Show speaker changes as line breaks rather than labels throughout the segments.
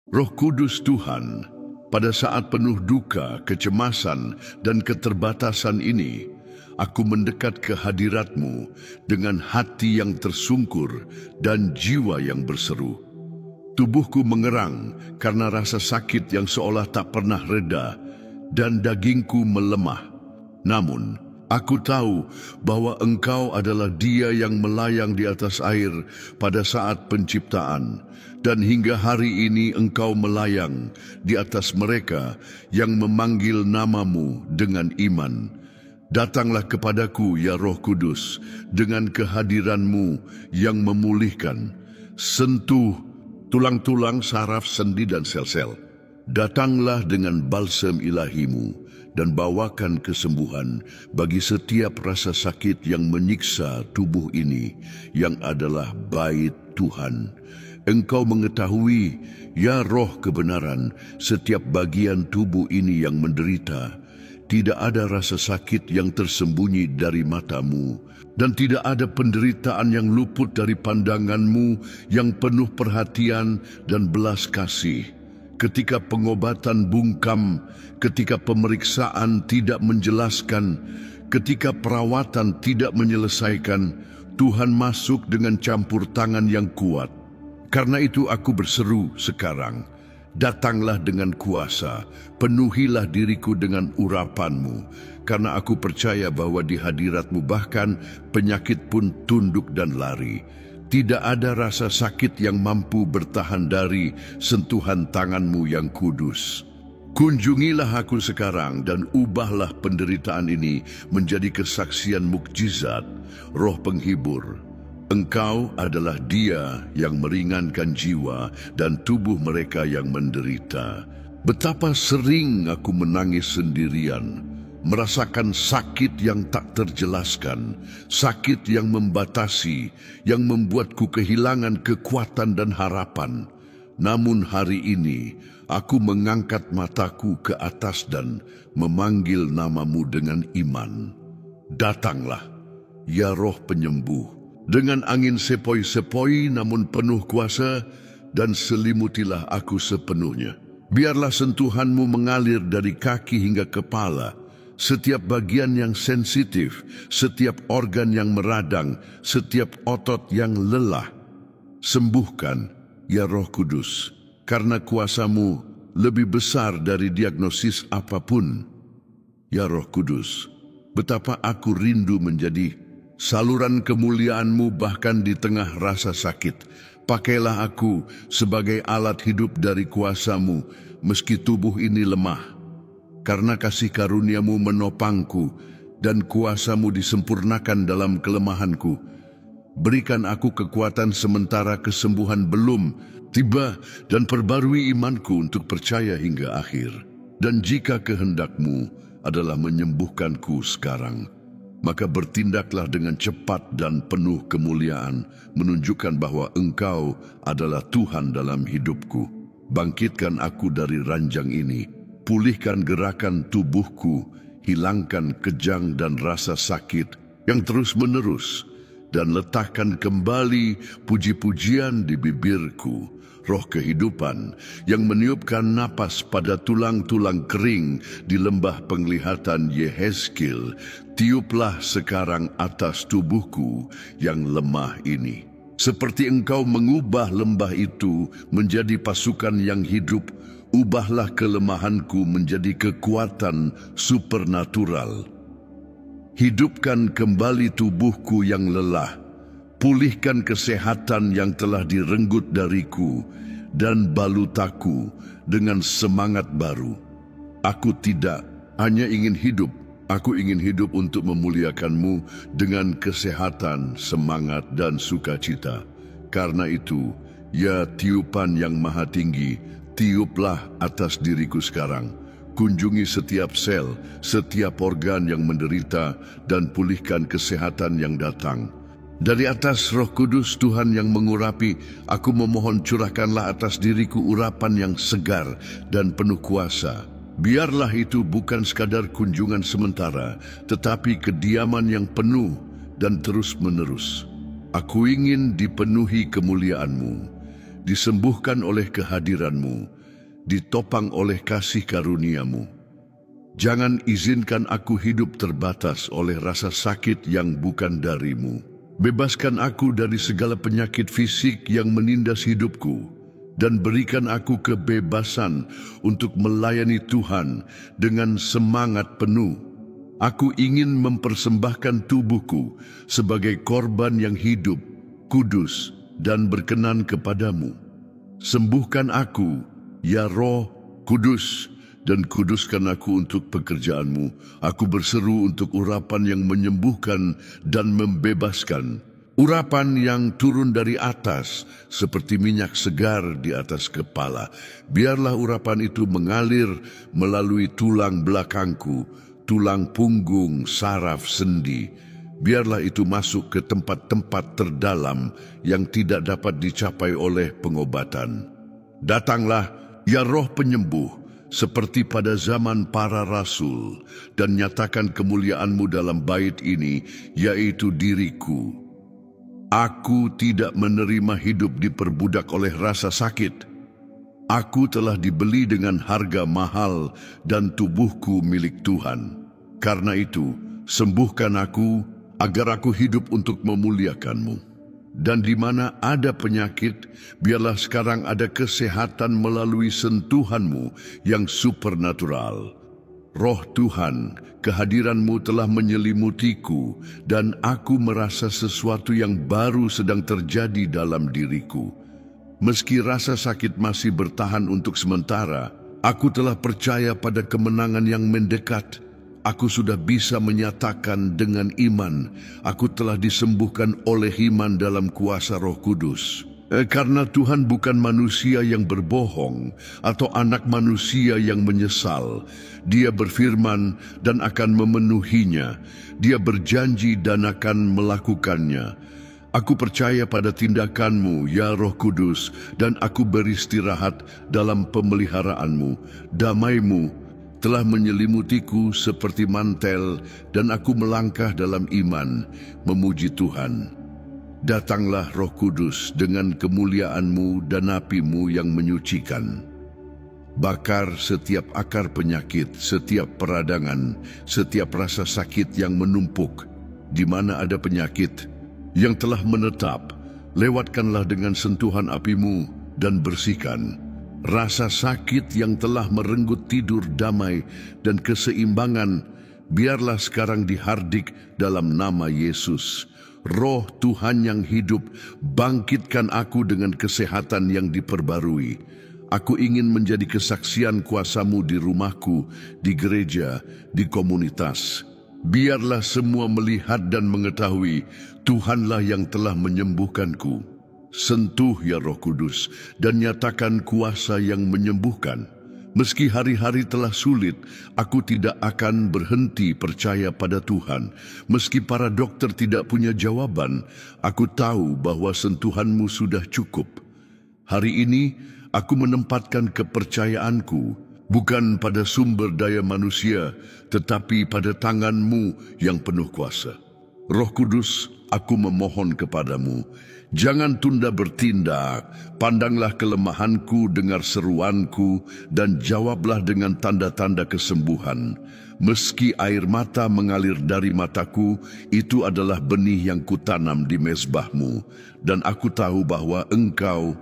Roh Kudus Tuhan, pada saat penuh duka, kecemasan, dan keterbatasan ini, aku mendekat ke hadirat-Mu dengan hati yang tersungkur dan jiwa yang berseru. Tubuhku mengerang karena rasa sakit yang seolah tak pernah reda, dan dagingku melemah. Namun, aku tahu bahwa Engkau adalah Dia yang melayang di atas air pada saat penciptaan, dan hingga hari ini Engkau melayang di atas mereka yang memanggil nama-Mu dengan iman. Datanglah kepadaku, ya Roh Kudus, dengan kehadiran-Mu yang memulihkan. Sentuh tulang-tulang, saraf, sendi, dan sel-sel. Datanglah dengan balsam ilahi-Mu dan bawakan kesembuhan bagi setiap rasa sakit yang menyiksa tubuh ini yang adalah bait Tuhan. Engkau mengetahui, ya Roh kebenaran, setiap bagian tubuh ini yang menderita. Tidak ada rasa sakit yang tersembunyi dari mata-Mu, dan tidak ada penderitaan yang luput dari pandangan-Mu yang penuh perhatian dan belas kasih. Ketika pengobatan bungkam, ketika pemeriksaan tidak menjelaskan, ketika perawatan tidak menyelesaikan, Tuhan masuk dengan campur tangan yang kuat. Karena itu aku berseru sekarang, datanglah dengan kuasa, penuhilah diriku dengan urapan-Mu, karena aku percaya bahwa di hadirat-Mu bahkan penyakit pun tunduk dan lari. Tidak ada rasa sakit yang mampu bertahan dari sentuhan tangan-Mu yang kudus. Kunjungilah aku sekarang dan ubahlah penderitaan ini menjadi kesaksian mukjizat, Roh penghibur. Engkau adalah Dia yang meringankan jiwa dan tubuh mereka yang menderita. Betapa sering aku menangis sendirian, merasakan sakit yang tak terjelaskan, sakit yang membatasi, yang membuatku kehilangan kekuatan dan harapan. Namun hari ini, aku mengangkat mataku ke atas dan memanggil nama-Mu dengan iman. Datanglah, ya Roh penyembuh, dengan angin sepoi-sepoi namun penuh kuasa, dan selimutilah aku sepenuhnya. Biarlah sentuhan-Mu mengalir dari kaki hingga kepala, setiap bagian yang sensitif, setiap organ yang meradang, setiap otot yang lelah. Sembuhkan, ya Roh Kudus, karena kuasa-Mu lebih besar dari diagnosis apapun. Ya Roh Kudus, betapa aku rindu menjadi saluran kemuliaan-Mu bahkan di tengah rasa sakit. Pakailah aku sebagai alat hidup dari kuasa-Mu, meski tubuh ini lemah. Karena kasih karunia-Mu menopangku, dan kuasa-Mu disempurnakan dalam kelemahanku. Berikan aku kekuatan sementara kesembuhan belum tiba, dan perbarui imanku untuk percaya hingga akhir. Dan jika kehendak-Mu adalah menyembuhkanku sekarang, maka bertindaklah dengan cepat dan penuh kemuliaan, menunjukkan bahwa Engkau adalah Tuhan dalam hidupku. Bangkitkan aku dari ranjang ini, pulihkan gerakan tubuhku, hilangkan kejang dan rasa sakit yang terus-menerus, dan letakkan kembali puji-pujian di bibirku. Roh kehidupan yang meniupkan napas pada tulang-tulang kering di lembah penglihatan Yehezkiel, tiuplah sekarang atas tubuhku yang lemah ini. Seperti Engkau mengubah lembah itu menjadi pasukan yang hidup, ubahlah kelemahanku menjadi kekuatan supernatural. Hidupkan kembali tubuhku yang lelah, pulihkan kesehatan yang telah direnggut dariku, dan balutaku dengan semangat baru. Aku tidak hanya ingin hidup, aku ingin hidup untuk memuliakan-Mu dengan kesehatan, semangat, dan sukacita. Karena itu, ya tiupan yang maha tinggi, tiuplah atas diriku sekarang. Kunjungi setiap sel, setiap organ yang menderita, dan pulihkan kesehatan yang datang. Dari atas Roh Kudus Tuhan yang mengurapi, aku memohon curahkanlah atas diriku urapan yang segar dan penuh kuasa. Biarlah itu bukan sekadar kunjungan sementara, tetapi kediaman yang penuh dan terus-menerus. Aku ingin dipenuhi kemuliaan-Mu, disembuhkan oleh kehadiran-Mu, ditopang oleh kasih karunia-Mu. Jangan izinkan aku hidup terbatas oleh rasa sakit yang bukan dari-Mu. Bebaskan aku dari segala penyakit fisik yang menindas hidupku, dan berikan aku kebebasan untuk melayani Tuhan dengan semangat penuh. Aku ingin mempersembahkan tubuhku sebagai korban yang hidup, kudus, dan berkenan kepadamu. Sembuhkan aku, ya Roh Kudus, dan kuduskan aku untuk pekerjaan-Mu. Aku berseru untuk urapan yang menyembuhkan dan membebaskan. Urapan yang turun dari atas seperti minyak segar di atas kepala. Biarlah urapan itu mengalir melalui tulang belakangku, tulang punggung, saraf, sendi. Biarlah itu masuk ke tempat-tempat terdalam yang tidak dapat dicapai oleh pengobatan. Datanglah, ya Roh Penyembuh, seperti pada zaman para rasul, dan nyatakan kemuliaan-Mu dalam bait ini, yaitu diriku. Aku tidak menerima hidup diperbudak oleh rasa sakit. Aku telah dibeli dengan harga mahal dan tubuhku milik Tuhan. Karena itu, sembuhkan aku agar aku hidup untuk memuliakan-Mu. Dan di mana ada penyakit, biarlah sekarang ada kesehatan melalui sentuhan-Mu yang supernatural. Roh Tuhan, kehadiran-Mu telah menyelimutiku, dan aku merasa sesuatu yang baru sedang terjadi dalam diriku. Meski rasa sakit masih bertahan untuk sementara, aku telah percaya pada kemenangan yang mendekat. Aku sudah bisa menyatakan dengan iman, aku telah disembuhkan oleh iman dalam kuasa Roh Kudus. Karena Tuhan bukan manusia yang berbohong atau anak manusia yang menyesal. Dia berfirman dan akan memenuhinya. Dia berjanji dan akan melakukannya. Aku percaya pada tindakan-Mu, ya Roh Kudus, dan aku beristirahat dalam pemeliharaanmu. Damai-Mu telah menyelimutiku seperti mantel, dan aku melangkah dalam iman, memuji Tuhan. Datanglah Roh Kudus dengan kemuliaan-Mu dan api-Mu yang menyucikan. Bakar setiap akar penyakit, setiap peradangan, setiap rasa sakit yang menumpuk. Di mana ada penyakit yang telah menetap, lewatkanlah dengan sentuhan api-Mu dan bersihkan. Rasa sakit yang telah merenggut tidur damai dan keseimbangan, biarlah sekarang dihardik dalam nama Yesus. Roh Tuhan yang hidup, bangkitkan aku dengan kesehatan yang diperbarui. Aku ingin menjadi kesaksian kuasa-Mu di rumahku, di gereja, di komunitas. Biarlah semua melihat dan mengetahui Tuhanlah yang telah menyembuhkanku. Sentuh, ya Roh Kudus, dan nyatakan kuasa yang menyembuhkan. Meski hari-hari telah sulit, aku tidak akan berhenti percaya pada Tuhan. Meski para dokter tidak punya jawaban, aku tahu bahwa sentuhan-Mu sudah cukup. Hari ini, aku menempatkan kepercayaanku bukan pada sumber daya manusia, tetapi pada tangan-Mu yang penuh kuasa. Roh Kudus, aku memohon kepadamu, jangan tunda bertindak, pandanglah kelemahanku, dengar seruanku, dan jawablah dengan tanda-tanda kesembuhan. Meski air mata mengalir dari mataku, itu adalah benih yang kutanam di mezbah-Mu, dan aku tahu bahwa Engkau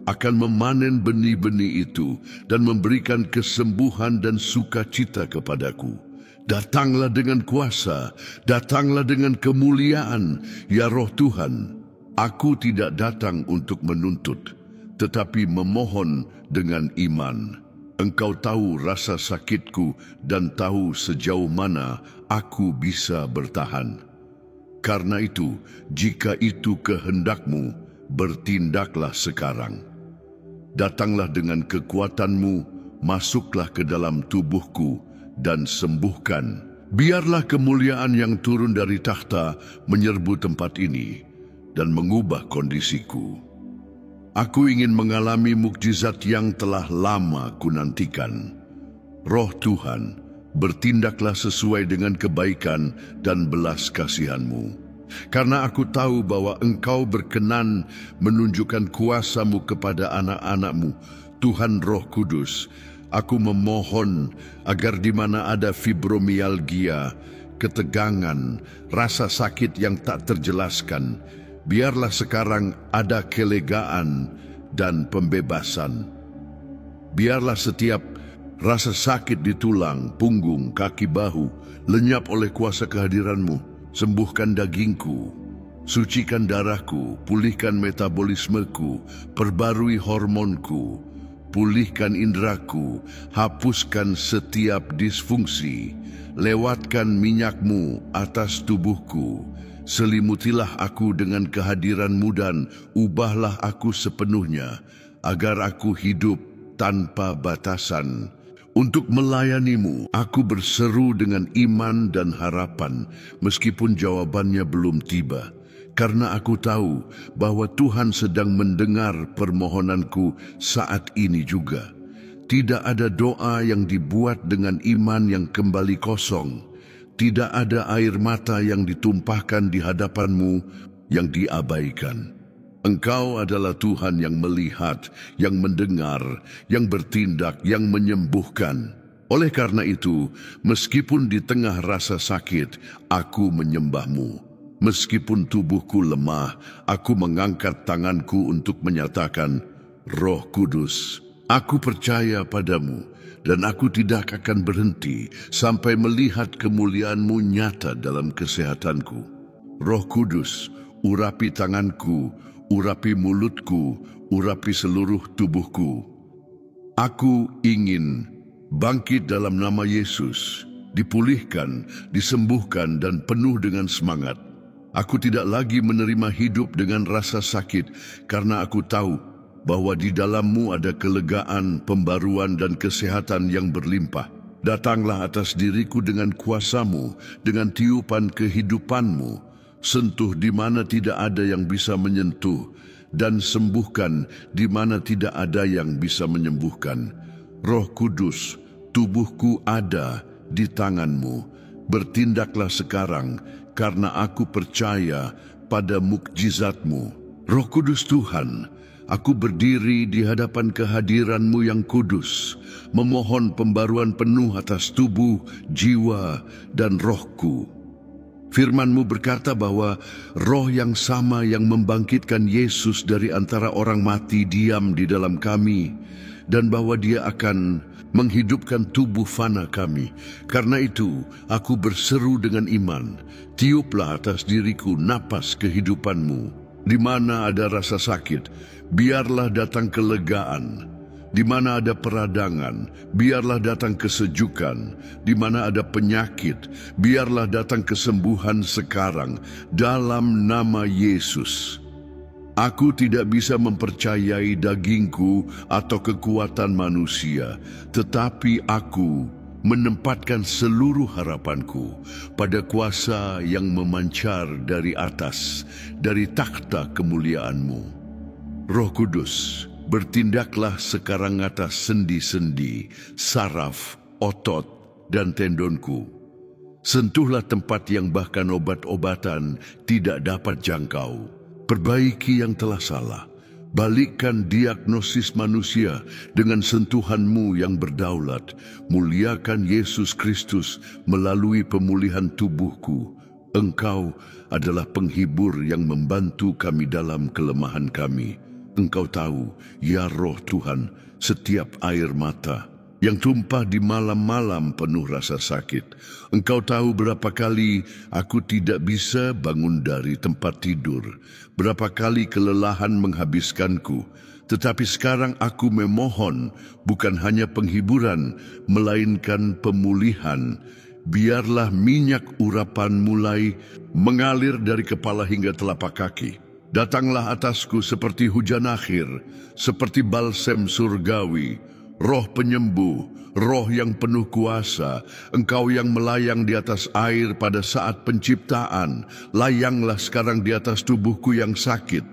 akan memanen benih-benih itu dan memberikan kesembuhan dan sukacita kepadaku. Datanglah dengan kuasa, datanglah dengan kemuliaan, ya Roh Tuhan. Aku tidak datang untuk menuntut, tetapi memohon dengan iman. Engkau tahu rasa sakitku dan tahu sejauh mana aku bisa bertahan. Karena itu, jika itu kehendak-Mu, bertindaklah sekarang. Datanglah dengan kekuatan-Mu, masuklah ke dalam tubuhku, dan sembuhkan. Biarlah kemuliaan yang turun dari takhta menyerbu tempat ini dan mengubah kondisiku. Aku ingin mengalami mukjizat yang telah lama kunantikan. Roh Tuhan, bertindaklah sesuai dengan kebaikan dan belas kasihan-Mu. Karena aku tahu bahwa Engkau berkenan menunjukkan kuasa-Mu kepada anak-anak-Mu. Tuhan Roh Kudus, aku memohon agar di mana ada fibromialgia, ketegangan, rasa sakit yang tak terjelaskan, biarlah sekarang ada kelegaan dan pembebasan. Biarlah setiap rasa sakit di tulang, punggung, kaki, bahu lenyap oleh kuasa kehadiran-Mu. Sembuhkan dagingku, sucikan darahku, pulihkan metabolismeku, perbarui hormonku, pulihkan indraku, hapuskan setiap disfungsi, lewatkan minyak-Mu atas tubuhku, selimutilah aku dengan kehadiran-Mu dan ubahlah aku sepenuhnya, agar aku hidup tanpa batasan. Untuk melayani-Mu, aku berseru dengan iman dan harapan, meskipun jawabannya belum tiba. Karena aku tahu bahwa Tuhan sedang mendengar permohonanku saat ini juga. Tidak ada doa yang dibuat dengan iman yang kembali kosong. Tidak ada air mata yang ditumpahkan di hadapan-Mu yang diabaikan. Engkau adalah Tuhan yang melihat, yang mendengar, yang bertindak, yang menyembuhkan. Oleh karena itu, meskipun di tengah rasa sakit, aku menyembah-Mu. Meskipun tubuhku lemah, aku mengangkat tanganku untuk menyatakan, Roh Kudus, aku percaya padamu, dan aku tidak akan berhenti sampai melihat kemuliaan-Mu nyata dalam kesehatanku. Roh Kudus, urapi tanganku, urapi mulutku, urapi seluruh tubuhku. Aku ingin bangkit dalam nama Yesus, dipulihkan, disembuhkan, dan penuh dengan semangat. Aku tidak lagi menerima hidup dengan rasa sakit, karena aku tahu bahwa di dalam-Mu ada kelegaan, pembaruan, dan kesehatan yang berlimpah. Datanglah atas diriku dengan kuasa-Mu, dengan tiupan kehidupan-Mu. Sentuh di mana tidak ada yang bisa menyentuh, dan sembuhkan di mana tidak ada yang bisa menyembuhkan. Roh Kudus, tubuhku ada di tangan-Mu. Bertindaklah sekarang, karena aku percaya pada mukjizat-Mu. Roh Kudus Tuhan, aku berdiri di hadapan kehadiran-Mu yang kudus, memohon pembaruan penuh atas tubuh, jiwa, dan rohku. Firman-Mu berkata bahwa roh yang sama yang membangkitkan Yesus dari antara orang mati diam di dalam kami, dan bahwa Dia akan menghidupkan tubuh fana kami. Karena itu, aku berseru dengan iman, tiuplah atas diriku napas kehidupan-Mu. Di mana ada rasa sakit, biarlah datang kelegaan. Di mana ada peradangan, biarlah datang kesejukan. Di mana ada penyakit, biarlah datang kesembuhan sekarang, dalam nama Yesus. Aku tidak bisa mempercayai dagingku atau kekuatan manusia, tetapi aku menempatkan seluruh harapanku pada kuasa yang memancar dari atas, dari takhta kemuliaan-Mu. Roh Kudus, bertindaklah sekarang atas sendi-sendi, saraf, otot, dan tendonku. Sentuhlah tempat yang bahkan obat-obatan tidak dapat jangkau. Perbaiki yang telah salah. Balikkan diagnosis manusia dengan sentuhan-Mu yang berdaulat. Muliakan Yesus Kristus melalui pemulihan tubuhku. Engkau adalah penghibur yang membantu kami dalam kelemahan kami. Engkau tahu, ya Roh Tuhan, setiap air mata yang tumpah di malam-malam penuh rasa sakit. Engkau tahu berapa kali aku tidak bisa bangun dari tempat tidur, berapa kali kelelahan menghabiskanku. Tetapi sekarang aku memohon bukan hanya penghiburan, melainkan pemulihan. Biarlah minyak urapan mulai mengalir dari kepala hingga telapak kaki. Datanglah atasku seperti hujan akhir, seperti balsem surgawi, Roh penyembuh, Roh yang penuh kuasa. Engkau yang melayang di atas air pada saat penciptaan, layanglah sekarang di atas tubuhku yang sakit.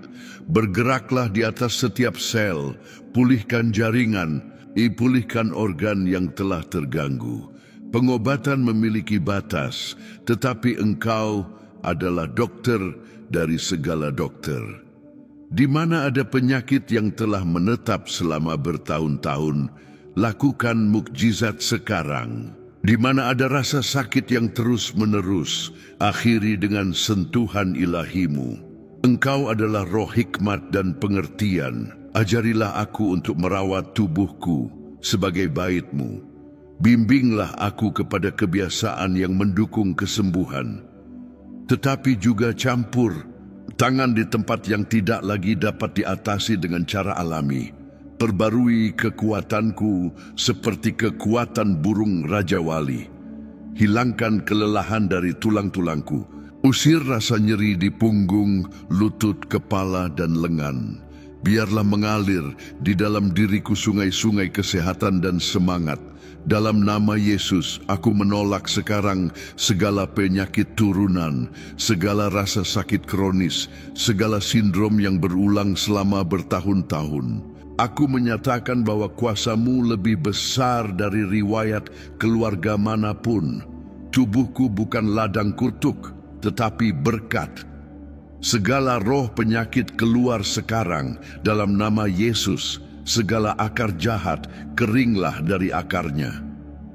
Bergeraklah di atas setiap sel, pulihkan jaringan, pulihkan organ yang telah terganggu. Pengobatan memiliki batas, tetapi Engkau adalah dokter dari segala dokter. Di mana ada penyakit yang telah menetap selama bertahun-tahun, lakukan mukjizat sekarang. Di mana ada rasa sakit yang terus-menerus, akhiri dengan sentuhan ilahimu. Engkau adalah roh hikmat dan pengertian. Ajarilah aku untuk merawat tubuhku sebagai bait-Mu. Bimbinglah aku kepada kebiasaan yang mendukung kesembuhan. Tetapi juga campur tangan di tempat yang tidak lagi dapat diatasi dengan cara alami. Perbarui kekuatanku seperti kekuatan burung Raja Wali. Hilangkan kelelahan dari tulang-tulangku. Usir rasa nyeri di punggung, lutut, kepala, dan lengan. Biarlah mengalir di dalam diriku sungai-sungai kesehatan dan semangat. Dalam nama Yesus, aku menolak sekarang segala penyakit turunan, segala rasa sakit kronis, segala sindrom yang berulang selama bertahun-tahun. Aku menyatakan bahwa kuasa-Mu lebih besar dari riwayat keluarga manapun. Tubuhku bukan ladang kutuk, tetapi berkat. Segala roh penyakit keluar sekarang dalam nama Yesus. Segala akar jahat keringlah dari akarnya.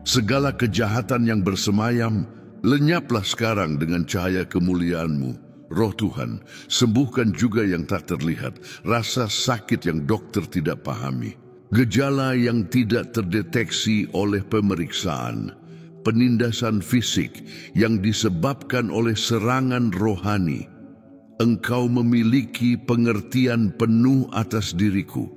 Segala kejahatan yang bersemayam lenyaplah sekarang dengan cahaya kemuliaan-Mu. Roh Tuhan, sembuhkan juga yang tak terlihat, rasa sakit yang dokter tidak pahami, gejala yang tidak terdeteksi oleh pemeriksaan, penindasan fisik yang disebabkan oleh serangan rohani. Engkau memiliki pengertian penuh atas diriku.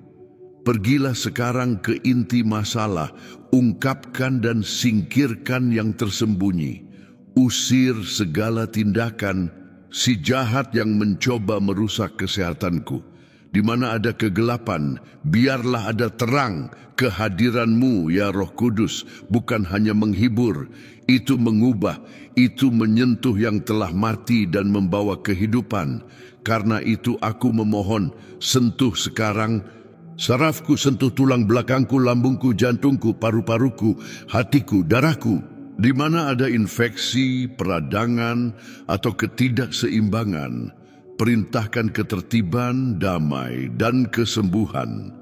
Pergilah sekarang ke inti masalah, ungkapkan dan singkirkan yang tersembunyi. Usir segala tindakan si jahat yang mencoba merusak kesehatanku. Di mana ada kegelapan, biarlah ada terang. Kehadiran-Mu, ya Roh Kudus, bukan hanya menghibur, itu mengubah, itu menyentuh yang telah mati dan membawa kehidupan. Karena itu aku memohon, sentuh sekarang sarafku, sentuh tulang belakangku, lambungku, jantungku, paru-paruku, hatiku, darahku. Di mana ada infeksi, peradangan, atau ketidakseimbangan, perintahkan ketertiban, damai, dan kesembuhan.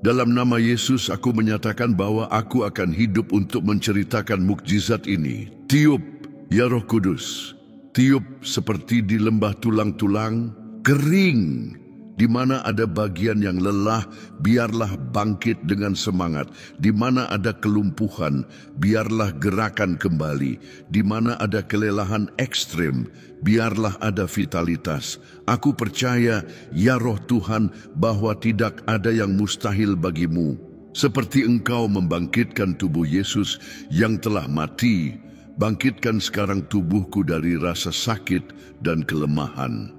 Dalam nama Yesus, aku menyatakan bahwa aku akan hidup untuk menceritakan mukjizat ini. Tiup, ya Roh Kudus. Tiup seperti di lembah tulang-tulang, kering. Di mana ada bagian yang lelah, biarlah bangkit dengan semangat. Di mana ada kelumpuhan, biarlah gerakan kembali. Di mana ada kelelahan ekstrem, biarlah ada vitalitas. Aku percaya, ya Roh Tuhan, bahwa tidak ada yang mustahil bagi-Mu. Seperti Engkau membangkitkan tubuh Yesus yang telah mati, bangkitkan sekarang tubuhku dari rasa sakit dan kelemahan.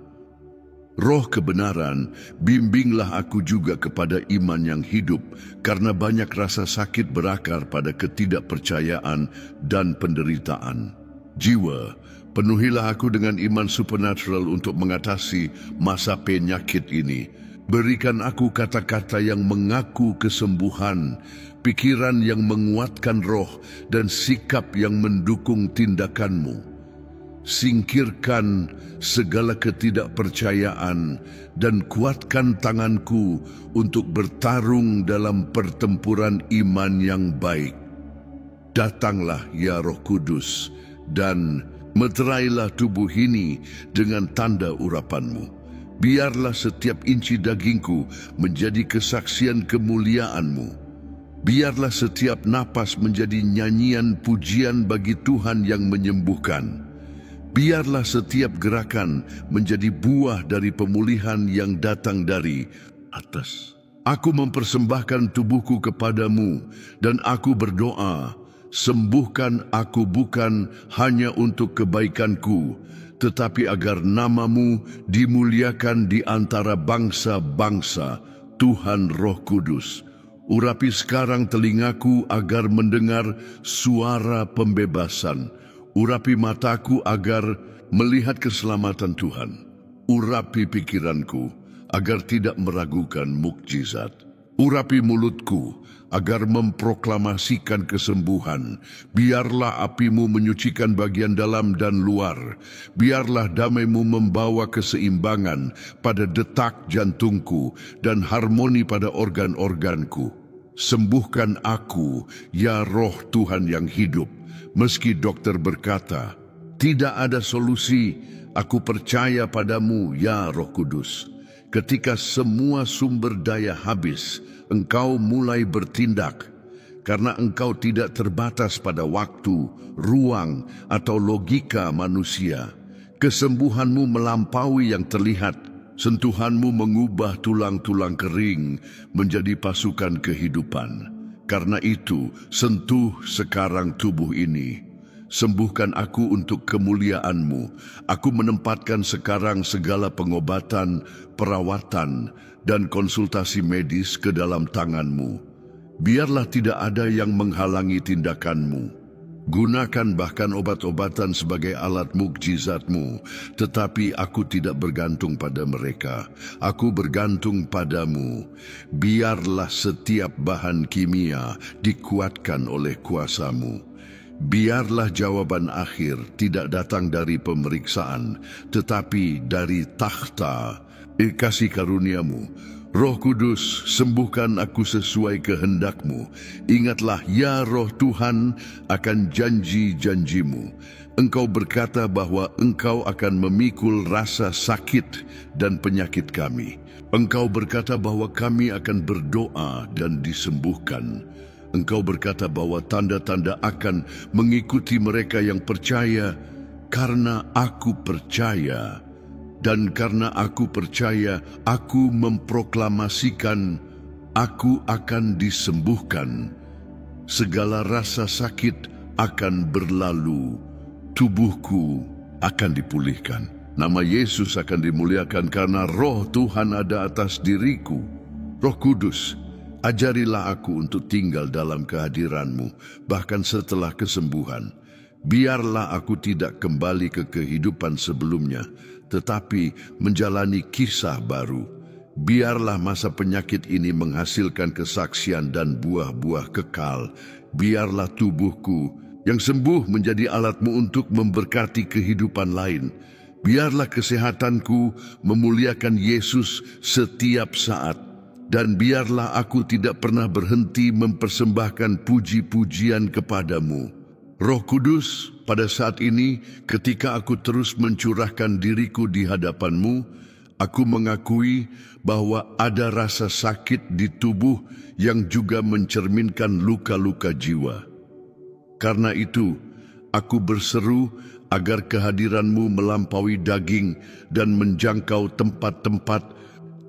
Roh kebenaran, bimbinglah aku juga kepada iman yang hidup, karena banyak rasa sakit berakar pada ketidakpercayaan dan penderitaan. Jiwa, penuhilah aku dengan iman supernatural untuk mengatasi masa penyakit ini. Berikan aku kata-kata yang mengaku kesembuhan, pikiran yang menguatkan roh, dan sikap yang mendukung tindakan-Mu. Singkirkan segala ketidakpercayaan dan kuatkan tanganku untuk bertarung dalam pertempuran iman yang baik. Datanglah, ya Roh Kudus, dan meterailah tubuh ini dengan tanda urapan-Mu. Biarlah setiap inci dagingku menjadi kesaksian kemuliaan-Mu. Biarlah setiap napas menjadi nyanyian pujian bagi Tuhan yang menyembuhkan. Biarlah setiap gerakan menjadi buah dari pemulihan yang datang dari atas. Aku mempersembahkan tubuhku kepadamu dan aku berdoa, sembuhkan aku bukan hanya untuk kebaikanku, tetapi agar nama-Mu dimuliakan di antara bangsa-bangsa, Tuhan Roh Kudus. Urapi sekarang telingaku agar mendengar suara pembebasan. Urapi mataku agar melihat keselamatan Tuhan. Urapi pikiranku agar tidak meragukan mukjizat. Urapi mulutku agar memproklamasikan kesembuhan. Biarlah apimu menyucikan bagian dalam dan luar. Biarlah damaimu membawa keseimbangan pada detak jantungku dan harmoni pada organ-organku. Sembuhkan aku, ya Roh Tuhan yang hidup. Meski dokter berkata, tidak ada solusi, aku percaya padamu, ya Roh Kudus. Ketika semua sumber daya habis, Engkau mulai bertindak, karena Engkau tidak terbatas pada waktu, ruang, atau logika manusia. Kesembuhanmu melampaui yang terlihat. Sentuhanmu mengubah tulang-tulang kering menjadi pasukan kehidupan. Karena itu, sentuh sekarang tubuh ini. Sembuhkan aku untuk kemuliaan-Mu. Aku menempatkan sekarang segala pengobatan, perawatan, dan konsultasi medis ke dalam tangan-Mu. Biarlah tidak ada yang menghalangi tindakan-Mu. Gunakan bahkan obat-obatan sebagai alat mukjizat-Mu, tetapi aku tidak bergantung pada mereka. Aku bergantung padamu. Biarlah setiap bahan kimia dikuatkan oleh kuasa-Mu. Biarlah jawaban akhir tidak datang dari pemeriksaan, tetapi dari takhta kasih karunia-Mu. Roh Kudus, sembuhkan aku sesuai kehendak-Mu. Ingatlah, ya Roh Tuhan, akan janji-janji-Mu. Engkau berkata bahwa Engkau akan memikul rasa sakit dan penyakit kami. Engkau berkata bahwa kami akan berdoa dan disembuhkan. Engkau berkata bahwa tanda-tanda akan mengikuti mereka yang percaya, karena aku percaya. Dan karena aku percaya, aku memproklamasikan, aku akan disembuhkan. Segala rasa sakit akan berlalu, tubuhku akan dipulihkan. Nama Yesus akan dimuliakan karena Roh Tuhan ada atas diriku. Roh Kudus, ajarilah aku untuk tinggal dalam kehadiran-Mu, bahkan setelah kesembuhan. Biarlah aku tidak kembali ke kehidupan sebelumnya, tetapi menjalani kisah baru. Biarlah masa penyakit ini menghasilkan kesaksian dan buah-buah kekal. Biarlah tubuhku yang sembuh menjadi alat-Mu untuk memberkati kehidupan lain. Biarlah kesehatanku memuliakan Yesus setiap saat. Dan biarlah aku tidak pernah berhenti mempersembahkan puji-pujian kepadamu. Roh Kudus, pada saat ini ketika aku terus mencurahkan diriku di hadapan-Mu, aku mengakui bahwa ada rasa sakit di tubuh yang juga mencerminkan luka-luka jiwa. Karena itu, aku berseru agar kehadiran-Mu melampaui daging dan menjangkau tempat-tempat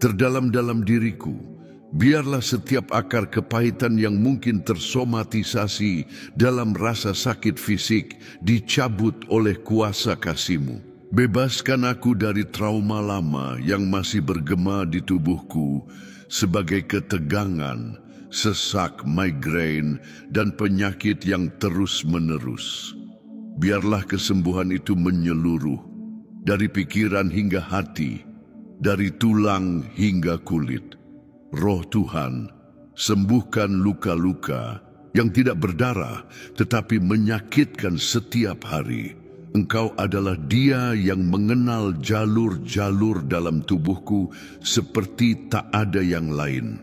terdalam-dalam diriku. Biarlah setiap akar kepahitan yang mungkin tersomatisasi dalam rasa sakit fisik dicabut oleh kuasa kasih-Mu. Bebaskan aku dari trauma lama yang masih bergema di tubuhku sebagai ketegangan, sesak, migrain, dan penyakit yang terus-menerus. Biarlah kesembuhan itu menyeluruh dari pikiran hingga hati, dari tulang hingga kulit. Roh Tuhan, sembuhkan luka-luka yang tidak berdarah tetapi menyakitkan setiap hari. Engkau adalah Dia yang mengenal jalur-jalur dalam tubuhku seperti tak ada yang lain.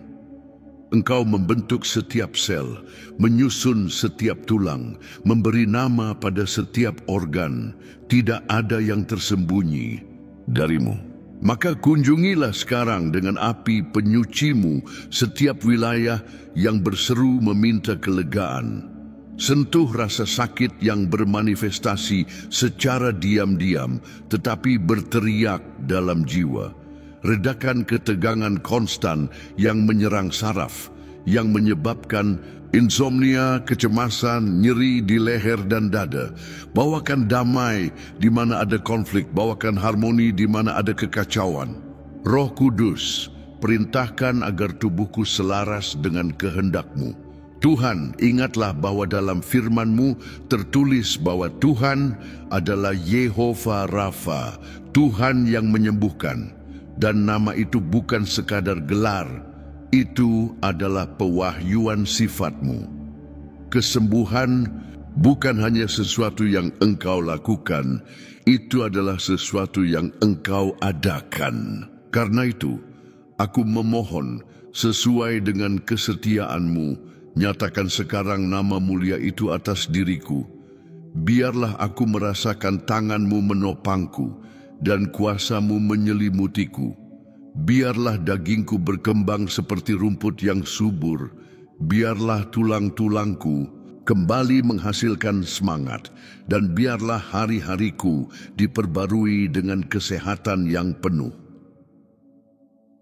Engkau membentuk setiap sel, menyusun setiap tulang, memberi nama pada setiap organ. Tidak ada yang tersembunyi dari-Mu. Maka kunjungilah sekarang dengan api penyuci-Mu setiap wilayah yang berseru meminta kelegaan. Sentuh rasa sakit yang bermanifestasi secara diam-diam tetapi berteriak dalam jiwa. Redakan ketegangan konstan yang menyerang saraf, yang menyebabkan insomnia, kecemasan, nyeri di leher dan dada. Bawakan damai di mana ada konflik, bawakan harmoni di mana ada kekacauan. Roh Kudus, perintahkan agar tubuhku selaras dengan kehendak-Mu. Tuhan, ingatlah bahwa dalam firman-Mu tertulis bahwa Tuhan adalah Yehova Rafa, Tuhan yang menyembuhkan. Dan nama itu bukan sekadar gelar, Itu adalah pewahyuan sifat-Mu. Kesembuhan bukan hanya sesuatu yang Engkau lakukan, itu adalah sesuatu yang Engkau adakan. Karena itu, aku memohon sesuai dengan kesetiaan-Mu, nyatakan sekarang nama mulia itu atas diriku. Biarlah aku merasakan tangan-Mu menopangku dan kuasa-Mu menyelimutiku. Biarlah dagingku berkembang seperti rumput yang subur. Biarlah tulang-tulangku kembali menghasilkan semangat, dan biarlah hari-hariku diperbarui dengan kesehatan yang penuh.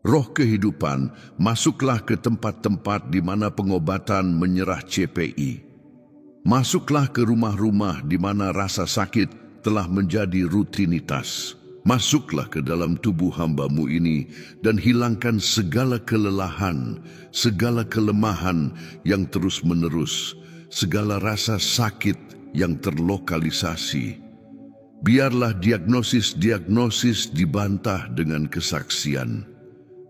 Roh kehidupan, masuklah ke tempat-tempat di mana pengobatan menyerah CPI. Masuklah ke rumah-rumah di mana rasa sakit telah menjadi rutinitas. Masuklah ke dalam tubuh hamba-Mu ini dan hilangkan segala kelelahan, segala kelemahan yang terus-menerus, segala rasa sakit yang terlokalisasi. Biarlah diagnosis-diagnosis dibantah dengan kesaksian.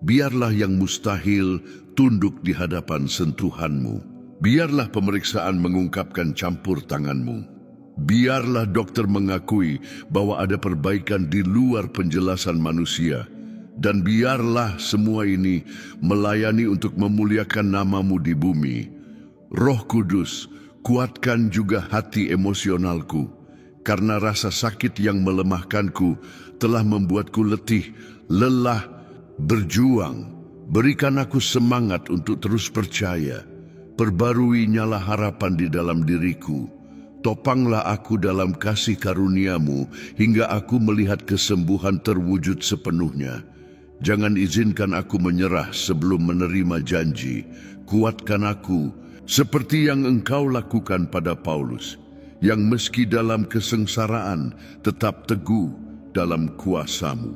Biarlah yang mustahil tunduk di hadapan sentuhan-Mu. Biarlah pemeriksaan mengungkapkan campur tangan-Mu. Biarlah dokter mengakui bahwa ada perbaikan di luar penjelasan manusia. Dan biarlah semua ini melayani untuk memuliakan nama-Mu di bumi. Roh Kudus, kuatkan juga hati emosionalku, karena rasa sakit yang melemahkanku telah membuatku letih, lelah, berjuang. Berikan aku semangat untuk terus percaya. Perbarui nyala harapan di dalam diriku. Topanglah aku dalam kasih karunia-Mu hingga aku melihat kesembuhan terwujud sepenuhnya. Jangan izinkan aku menyerah sebelum menerima janji. Kuatkan aku seperti yang Engkau lakukan pada Paulus, yang meski dalam kesengsaraan tetap teguh dalam kuasa-Mu.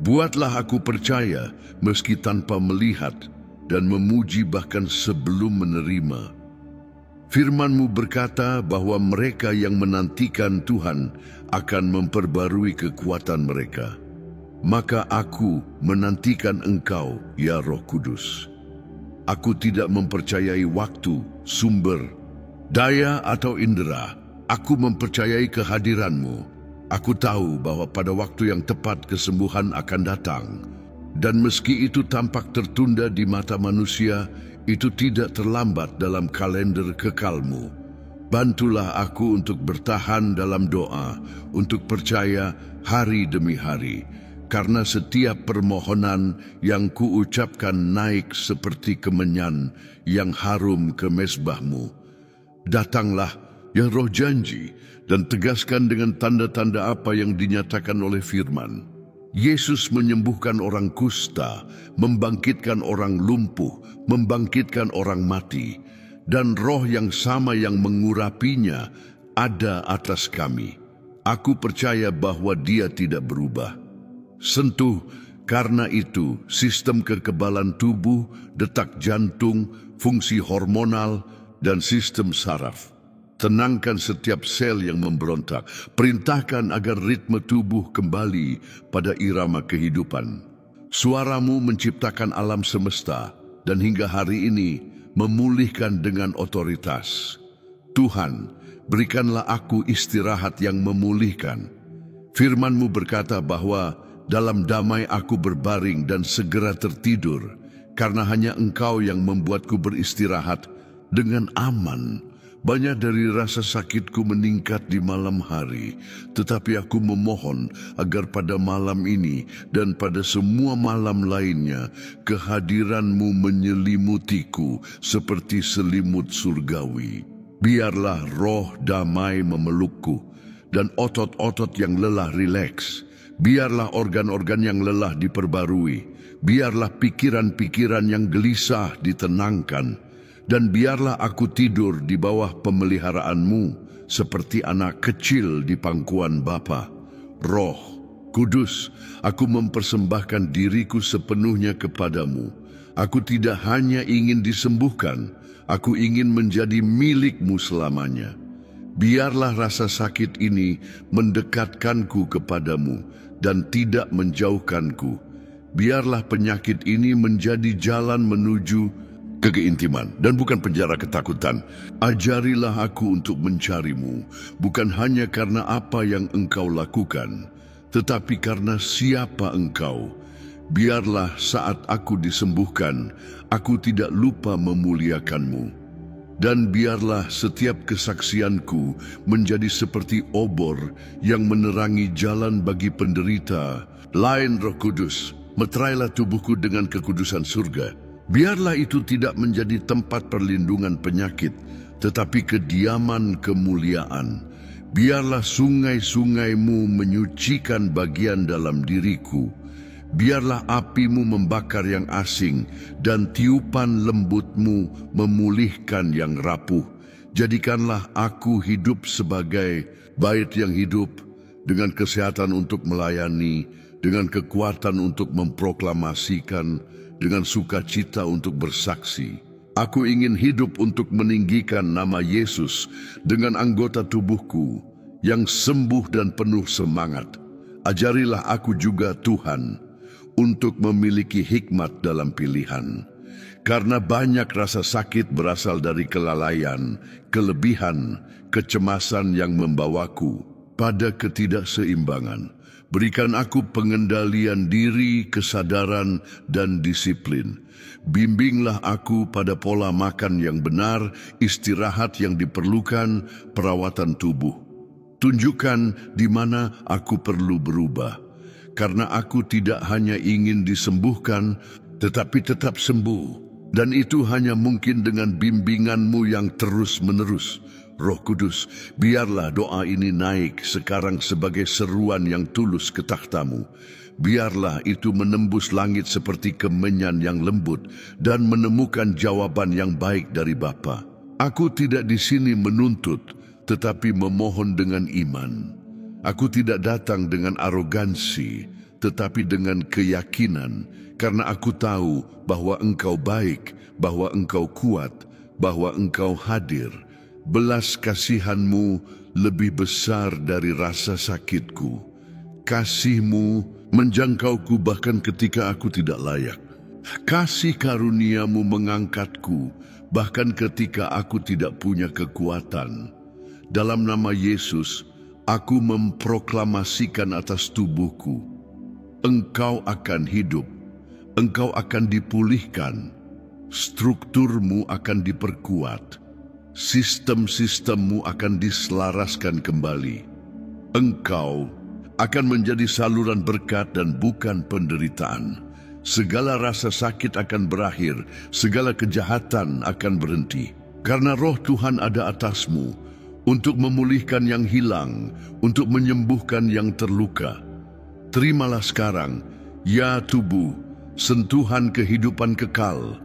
Buatlah aku percaya meski tanpa melihat, dan memuji bahkan sebelum menerima. Firman-Mu berkata bahwa mereka yang menantikan Tuhan akan memperbarui kekuatan mereka. Maka aku menantikan Engkau, ya Roh Kudus. Aku tidak mempercayai waktu, sumber, daya atau indera. Aku mempercayai kehadiran-Mu. Aku tahu bahwa pada waktu yang tepat kesembuhan akan datang. Dan meski itu tampak tertunda di mata manusia, itu tidak terlambat dalam kalender kekal-Mu. Bantulah aku untuk bertahan dalam doa, untuk percaya hari demi hari, karena setiap permohonan yang kuucapkan naik seperti kemenyan yang harum ke mezbah-Mu. Datanglah, ya Roh janji, dan tegaskan dengan tanda-tanda apa yang dinyatakan oleh firman. Yesus menyembuhkan orang kusta, membangkitkan orang lumpuh, membangkitkan orang mati, dan roh yang sama yang mengurapinya ada atas kami. Aku percaya bahwa Dia tidak berubah. Sentuh, karena itu sistem kekebalan tubuh, detak jantung, fungsi hormonal, dan sistem saraf. Tenangkan setiap sel yang memberontak. Perintahkan agar ritme tubuh kembali pada irama kehidupan. Suara-Mu menciptakan alam semesta dan hingga hari ini memulihkan dengan otoritas. Tuhan, berikanlah aku istirahat yang memulihkan. Firman-Mu berkata bahwa dalam damai aku berbaring dan segera tertidur, karena hanya Engkau yang membuatku beristirahat dengan aman. Banyak dari rasa sakitku meningkat di malam hari, tetapi aku memohon agar pada malam ini dan pada semua malam lainnya, kehadiran-Mu menyelimutiku seperti selimut surgawi. Biarlah roh damai memelukku, dan otot-otot yang lelah rileks. Biarlah organ-organ yang lelah diperbarui. Biarlah pikiran-pikiran yang gelisah ditenangkan. Dan biarlah aku tidur di bawah pemeliharaan-Mu seperti anak kecil di pangkuan Bapa. Roh Kudus, aku mempersembahkan diriku sepenuhnya kepadamu. Aku tidak hanya ingin disembuhkan, aku ingin menjadi milik-Mu selamanya. Biarlah rasa sakit ini mendekatkanku kepadamu dan tidak menjauhkanku. Biarlah penyakit ini menjadi jalan menuju keintiman dan bukan penjara ketakutan. Ajarilah aku untuk mencarimu, bukan hanya karena apa yang engkau lakukan, tetapi karena siapa engkau. Biarlah saat aku disembuhkan, aku tidak lupa memuliakanmu. Dan biarlah setiap kesaksianku menjadi seperti obor yang menerangi jalan bagi penderita. Lain Roh Kudus, meterailah tubuhku dengan kekudusan surga. Biarlah itu tidak menjadi tempat perlindungan penyakit, tetapi kediaman kemuliaan. Biarlah sungai-sungaimu menyucikan bagian dalam diriku. Biarlah apimu membakar yang asing, dan tiupan lembutmu memulihkan yang rapuh. Jadikanlah aku hidup sebagai bait yang hidup, dengan kesehatan untuk melayani, dengan kekuatan untuk memproklamasikan, dengan sukacita untuk bersaksi. Aku ingin hidup untuk meninggikan nama Yesus dengan anggota tubuhku yang sembuh dan penuh semangat. Ajarilah aku juga, Tuhan, untuk memiliki hikmat dalam pilihan. Karena banyak rasa sakit berasal dari kelalaian, kelebihan, kecemasan yang membawaku pada ketidakseimbangan. Berikan aku pengendalian diri, kesadaran, dan disiplin. Bimbinglah aku pada pola makan yang benar, istirahat yang diperlukan, perawatan tubuh. Tunjukkan di mana aku perlu berubah, karena aku tidak hanya ingin disembuhkan, tetapi tetap sembuh. Dan itu hanya mungkin dengan bimbingan-Mu yang terus-menerus. Roh Kudus, biarlah doa ini naik sekarang sebagai seruan yang tulus ke takhta-Mu. Biarlah itu menembus langit seperti kemenyan yang lembut dan menemukan jawaban yang baik dari Bapa. Aku tidak di sini menuntut, tetapi memohon dengan iman. Aku tidak datang dengan arogansi, tetapi dengan keyakinan, karena aku tahu bahwa Engkau baik, bahwa Engkau kuat, bahwa Engkau hadir. Belas kasihan-Mu lebih besar dari rasa sakitku. Kasih-Mu menjangkauku bahkan ketika aku tidak layak. Kasih karunia-Mu mengangkatku bahkan ketika aku tidak punya kekuatan. Dalam nama Yesus, aku memproklamasikan atas tubuhku, Engkau akan hidup, Engkau akan dipulihkan, strukturmu akan diperkuat. Sistem-sistemmu akan diselaraskan kembali. Engkau akan menjadi saluran berkat dan bukan penderitaan. Segala rasa sakit akan berakhir, segala kejahatan akan berhenti. Karena Roh Tuhan ada atasmu, untuk memulihkan yang hilang, untuk menyembuhkan yang terluka. Terimalah sekarang, ya tubuh, sentuhan kehidupan kekal,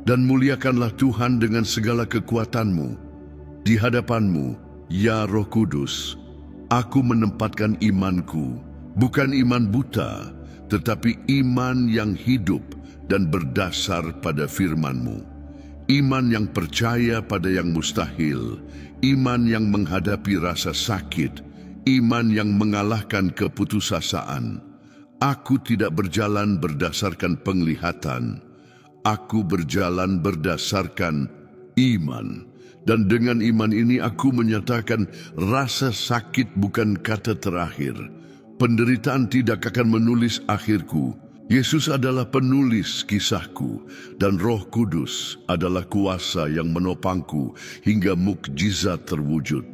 dan muliakanlah Tuhan dengan segala kekuatan-Mu. Di hadapan-Mu, ya Roh Kudus, aku menempatkan imanku, bukan iman buta, tetapi iman yang hidup dan berdasar pada firman-Mu. Iman yang percaya pada yang mustahil, iman yang menghadapi rasa sakit, iman yang mengalahkan keputusasaan. Aku tidak berjalan berdasarkan penglihatan, aku berjalan berdasarkan iman. Dan dengan iman ini aku menyatakan rasa sakit bukan kata terakhir. Penderitaan tidak akan menulis akhirku. Yesus adalah penulis kisahku, dan Roh Kudus adalah kuasa yang menopangku hingga mukjizat terwujud.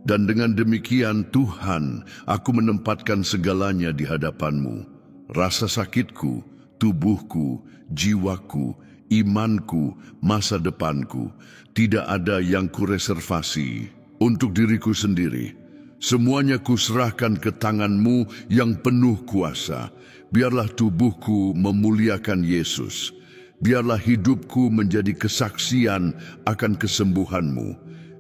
Dan dengan demikian Tuhan, aku menempatkan segalanya di hadapan-Mu. Rasa sakitku, tubuhku, jiwaku, imanku, masa depanku, tidak ada yang kureservasi untuk diriku sendiri. Semuanya kuserahkan ke tangan-Mu yang penuh kuasa. Biarlah tubuhku memuliakan Yesus. Biarlah hidupku menjadi kesaksian akan kesembuhan-Mu.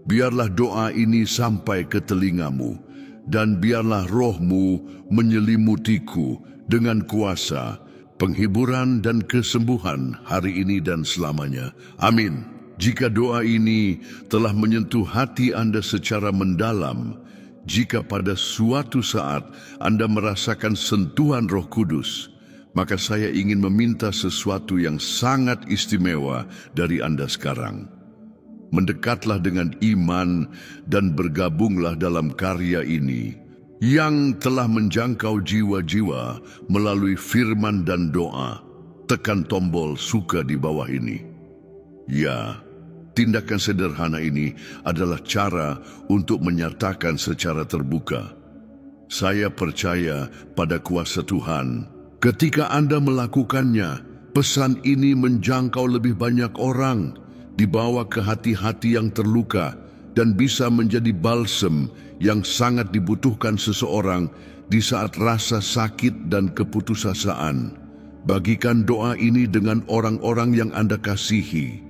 Biarlah doa ini sampai ke telinga-Mu, dan biarlah Roh-Mu menyelimutiku dengan kuasa, penghiburan dan kesembuhan hari ini dan selamanya. Amin. Jika doa ini telah menyentuh hati Anda secara mendalam, jika pada suatu saat Anda merasakan sentuhan Roh Kudus, maka saya ingin meminta sesuatu yang sangat istimewa dari Anda sekarang. Mendekatlah dengan iman dan bergabunglah dalam karya ini yang telah menjangkau jiwa-jiwa melalui firman dan doa. Tekan tombol suka di bawah ini. Ya, tindakan sederhana ini adalah cara untuk menyatakan secara terbuka, saya percaya pada kuasa Tuhan. Ketika Anda melakukannya, pesan ini menjangkau lebih banyak orang, dibawa ke hati-hati yang terluka, dan bisa menjadi balsem yang sangat dibutuhkan seseorang di saat rasa sakit dan keputusasaan. Bagikan doa ini dengan orang-orang yang Anda kasihi.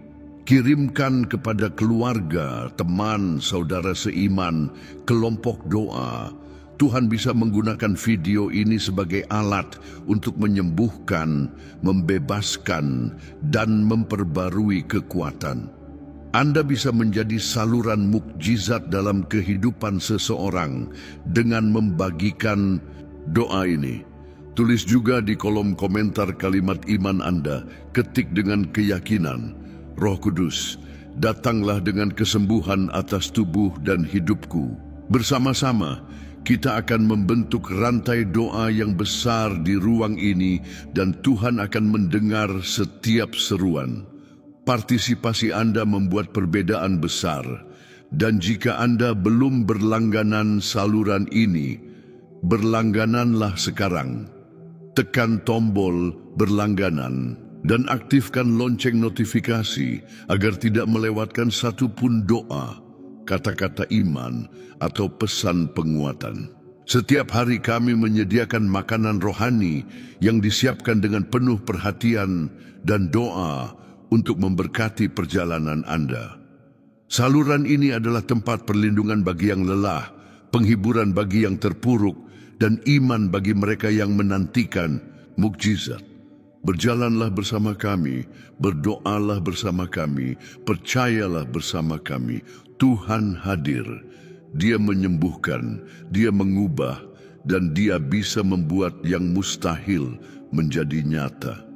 Kirimkan kepada keluarga, teman, saudara seiman, kelompok doa. Tuhan bisa menggunakan video ini sebagai alat untuk menyembuhkan, membebaskan, dan memperbarui kekuatan. Anda bisa menjadi saluran mukjizat dalam kehidupan seseorang dengan membagikan doa ini. Tulis juga di kolom komentar kalimat iman Anda, ketik dengan keyakinan, Roh Kudus, datanglah dengan kesembuhan atas tubuh dan hidupku. Bersama-sama, kita akan membentuk rantai doa yang besar di ruang ini dan Tuhan akan mendengar setiap seruan. Partisipasi Anda membuat perbedaan besar, dan jika Anda belum berlangganan saluran ini, berlanggananlah sekarang. Tekan tombol berlangganan dan aktifkan lonceng notifikasi agar tidak melewatkan satupun doa, kata-kata iman, atau pesan penguatan. Setiap hari kami menyediakan makanan rohani yang disiapkan dengan penuh perhatian dan doa untuk memberkati perjalanan Anda. Saluran ini adalah tempat perlindungan bagi yang lelah, penghiburan bagi yang terpuruk, dan iman bagi mereka yang menantikan mukjizat. Berjalanlah bersama kami, berdoalah bersama kami, percayalah bersama kami. Tuhan hadir, Dia menyembuhkan, Dia mengubah, dan Dia bisa membuat yang mustahil menjadi nyata.